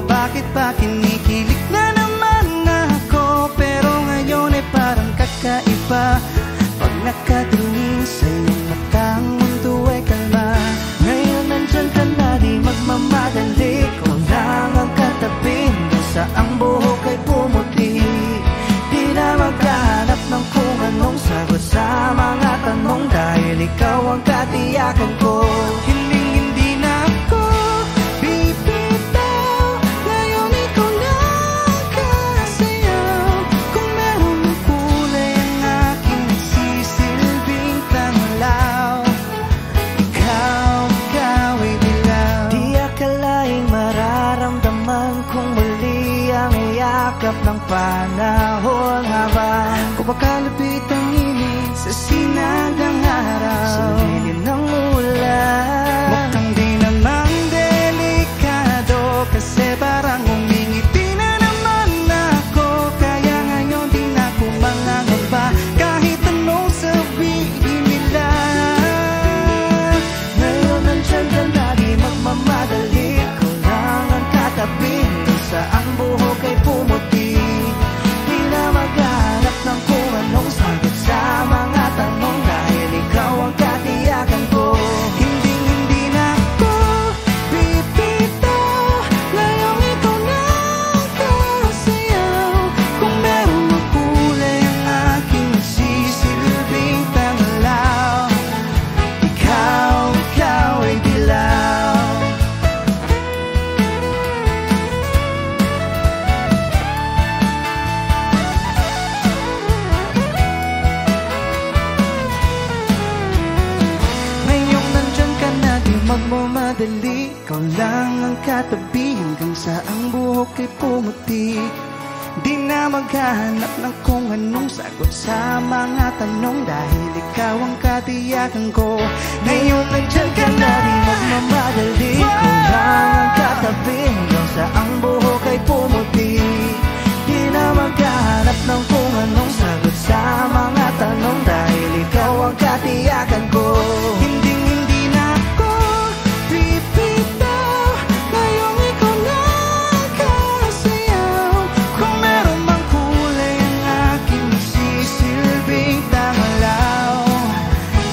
bakit ba kinikilig na naman ako? Pero ngayon ay parang kakaiba pag nakatingin sa iyong matang mundo ay kalma. Ngayon nandyan ka na, di magmamadali, kung lang ang katabi sa ang buhok ay pumuti. Di na maghanap ng kung anong sagot sa mga tanong, dahil ikaw ang katiyakan ko. Hindi na ako bibitaw, ngayon ikaw na kasayaw. Kung meron ng kulay ang aking nagsisilbing tanglaw, ikaw ay dilaw. Di akalaing mararamdaman kung muli ang yakap ng panahon, habang kumakalapit ang init sa sinag ng araw, sa lilim ng ulan. Mukhang di naman delikado, kasi parang umingiti na naman ako. Kaya ngayon di na ako mangangamba, kahit anong sabihin nila. Ngayon nandyan ka na, di magmamadali, kung lang ang katabi sa ang buhok ay pumuti. Di na maghanap ng kung anong sagot sa mga tanong, dahil ikaw ang katiyakan ko. Hindi na ako bibitaw, ngayon ikaw na kasayaw. Kung meron ng kulay ang aking nagsisilbing tanglaw, ikaw ay dilaw. Ngayong nandyan ka na, di magmamadali, ikaw lang ang katabi hanggang sa ang buhok ay pumuti. Di na maghanap ng kung anong sagot sa mga tanong, dahil ikaw ang katiyakan ko. Ngayon nandyan ka na, di magmamadali, ikaw lang ang katabi hanggang sa ang buhok ay pumuti. Di na maghanap ng kung anong sagot sa mga tanong, dahil ikaw ang katiyakan ko. Hindi na ako bibitaw, ngayong ikaw na kasayaw. Kung meron mang kulay ang aking nagsisilbing tanglaw,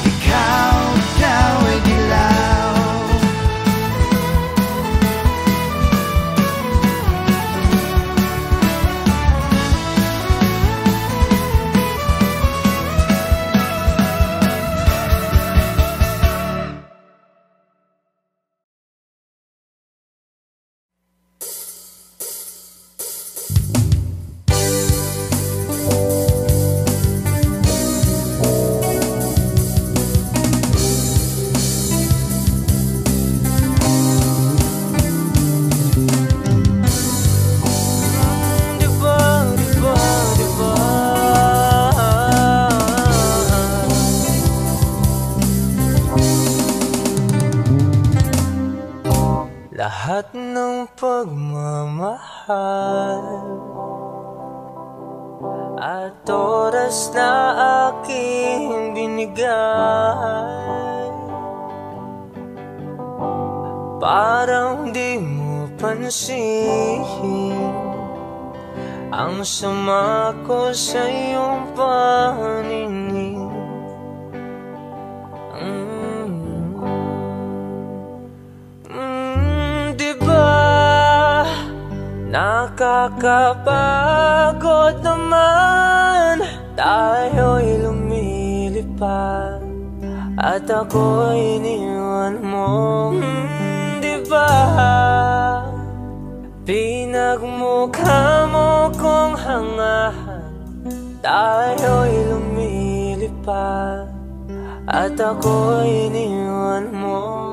ikaw ay dilaw. Lahat ng pagmamahal at oras na aking binigay Parang di mo pansin ang sama ko sa iyong paninig. Diba nakakapagod naman, tayo'y lumilipad at ako'y iniwan mo. Diba pinagmukha mo kong hangahan, tayo'y lumilipad at ako'y iniwan mo.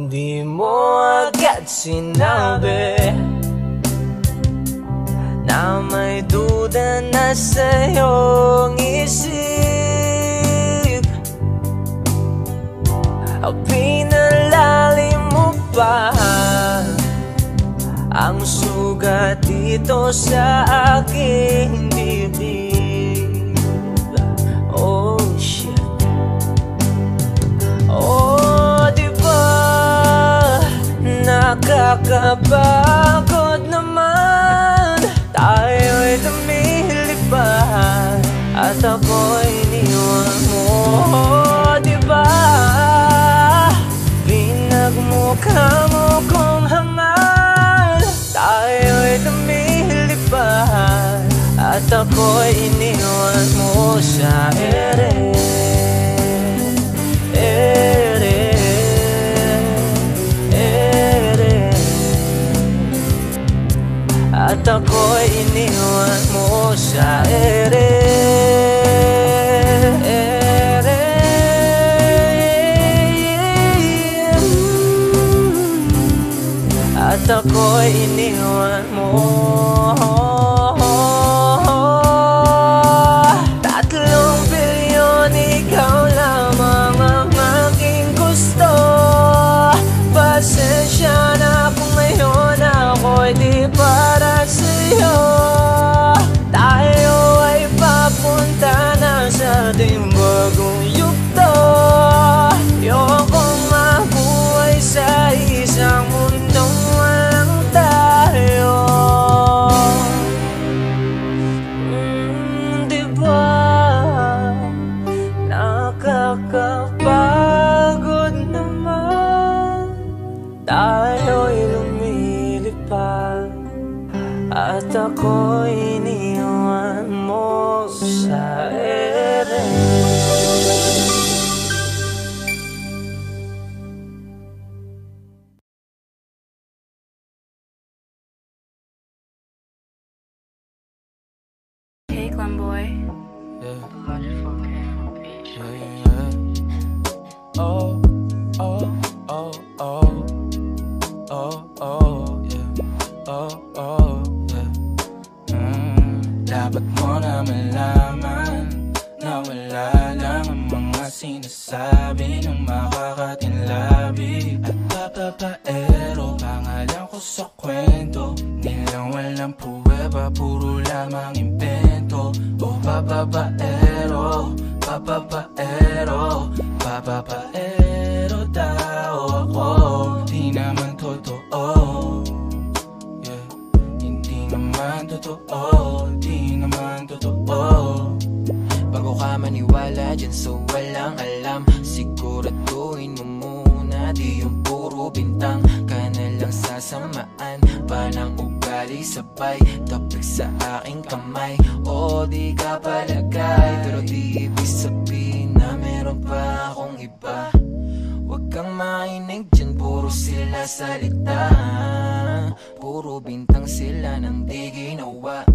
Di mo agad sinabi na may duda na sa'yong isip. Pinalalim mo pa ang sugat dito sa aking dibdib. Oh shit. Oh, diba nakakapagod naman, tayo'y lumilipad at ako'y iniwan mo. Diba pinagmukha mo kong hangal, tayo'y lumilipad at ako'y iniwan mo sa ere. At ako'y iniwan mo sa ere. At ako'y iniwan mo. 3 bilyon, ikaw lamang ang aking gusto. Pasensya na kung ngayon ako'y di para sa'yo. Tayo ay papunta na sa ating bagong yugto. Ayokong mabuhay sa isang mundong walang tayo. Diba nakakapagod naman, tayo'y lumilipad at ako'y iniwan mo sa ere. Hey, Glenboy. Oh, oh, oh, oh. Oh, oh, yeah. Oh, oh, yeah. Dapat mo na malaman na wala lang ang mga sinasabi ng makakatinlabi at papapaero. Pangalan ko sa kwento, nilang walang pruweba, puro lamang invento. Oh, papapaero, papapaero, papapaero daw ako. Di naman totoo, yeah. Hindi naman totoo, di naman totoo. Bago ka maniwala dyan so walang alam, siguraduhin mo muna di yung puro bintang ka na lang sasamaan pa ng ugali sabay tapik sa aking kamay. O di ka palagay, pero di ibig sabihin na meron pa akong iba. Huwag kang mainig dyan, puro sila salita, puro bintang sila nang di ginawa.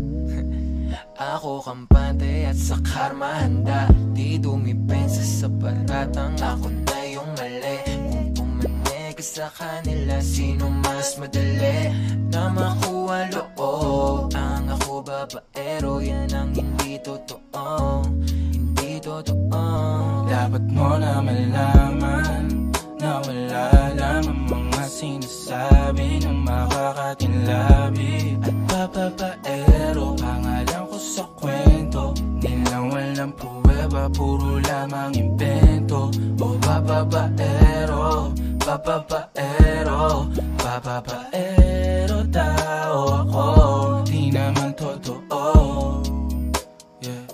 Ako kampante at sa karma handa, di dumipensa sa paratang ako na yung mali. Kung pumanig ka sa kanila, sino mas madali na makuha loob? Ang ako babaero, yan ang hindi totoo, hindi totoo. Dapat mo na malaman na wala lang ang mga sinasabi ng makakatinlabi at papapaero. Pangalan ko sa kwento, nilang walang pruweba, puro lamang invento. O papapaero, Papapaero, papapaero tao ako. Di naman totoo, yeah.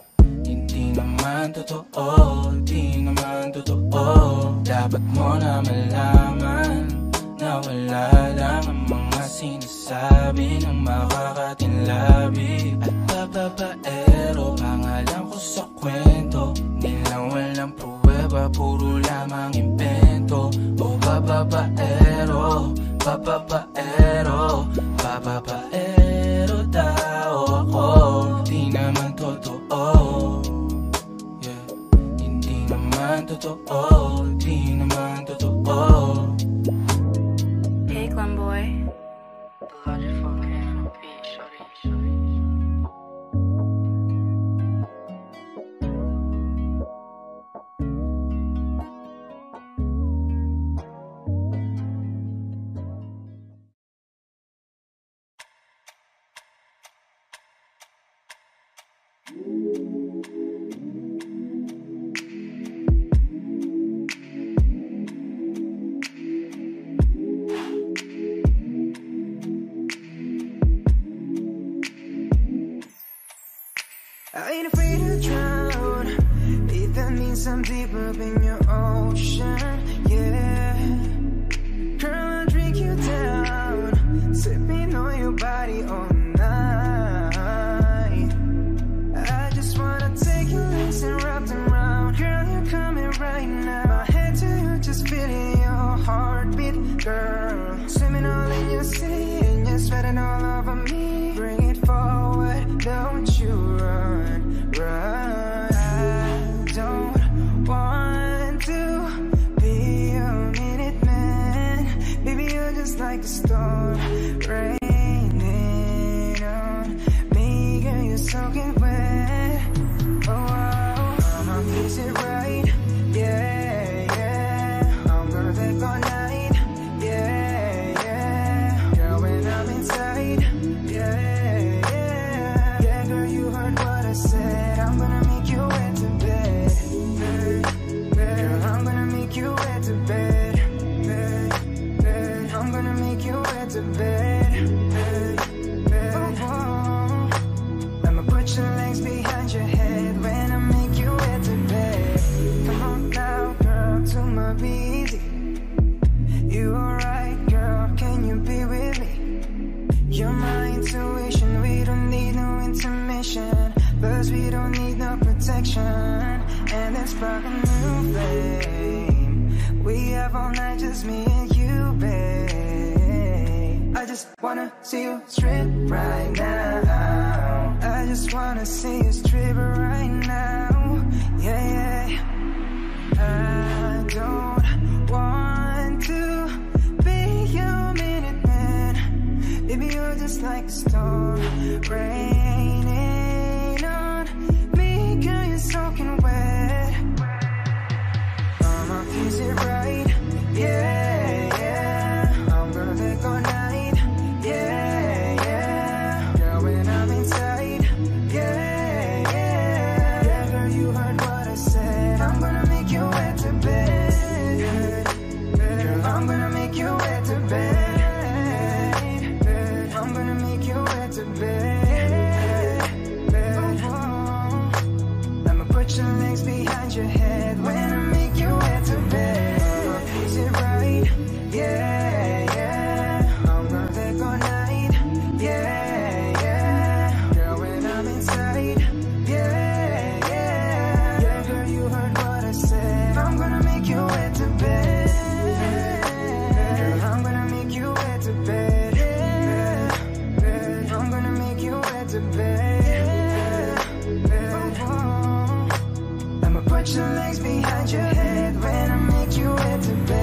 Hindi naman totoo, di naman totoo. Dapat mo na malaman na wala lang ang mga sinasabi ng makakatinlabi. At papapaero, pangalan ko sa kwento nilang walang pruweba, puro lamang invento. O papapaero, papapaero, papapaero tao ako. Di naman totoo, yeah. Hindi naman totoo, di naman totoo. Hey, Clan Boy. I ain't afraid to drown, if that means I'm deep up in your ocean, yeah. Girl, I'll drink you down, sipping on your body all night. I just wanna take your legs and wrap them round. Girl, you're coming right now. My head to you, just feeling your heartbeat, girl. Swimming all in your sea, and you're sweating all over me. Bring it forward, don't you run, run. I don't want to be a minute man. Baby, you're just like a storm raining on me. Girl, you're soaking wet. Oh, I'ma fix it right, yeah, yeah. I'm gonna take all night, yeah, yeah. Girl, when I'm inside, yeah, yeah. Yeah, girl, you heard what I said. I'm gonna make you wet to bed, girl, I'm gonna make you wet to bed, I'm gonna make you wet to bed, oh, oh. I'ma put your legs behind your head when I make you wet to bed. Come on now, girl, to my busy. You alright, girl, can you be with me? You're my intuition, we don't need no intermission. Plus we don't need no protection. And let's spark a new flame. We have all night, just me and you, babe. I just wanna see you strip right now. I just wanna see you strip right now. Yeah, yeah. I don't want to be your minute man. Baby, you're just like a storm raining on me. Girl, you're soaking wet. I'ma fix it right, yeah, yeah. I'm gonna take all night, yeah, yeah. Girl, when I'm inside, yeah, yeah. Yeah, girl, you heard what I said. I'm gonna make you wet to bed, girl, I'm gonna make you wet to bed, I'm gonna make you wet to bed, oh, I'ma put your legs behind your head when I make you wet to bed. Is it right? Yeah, yeah. I'm gonna take all night, yeah, yeah. Girl, when I'm inside, yeah, yeah. Yeah, girl, you heard what I said. I'm gonna make you wet to bed, girl, I'm gonna make you wet to bed, I'm gonna make you wet to bed, oh, I'ma put your legs behind your head when I make you wet to bed.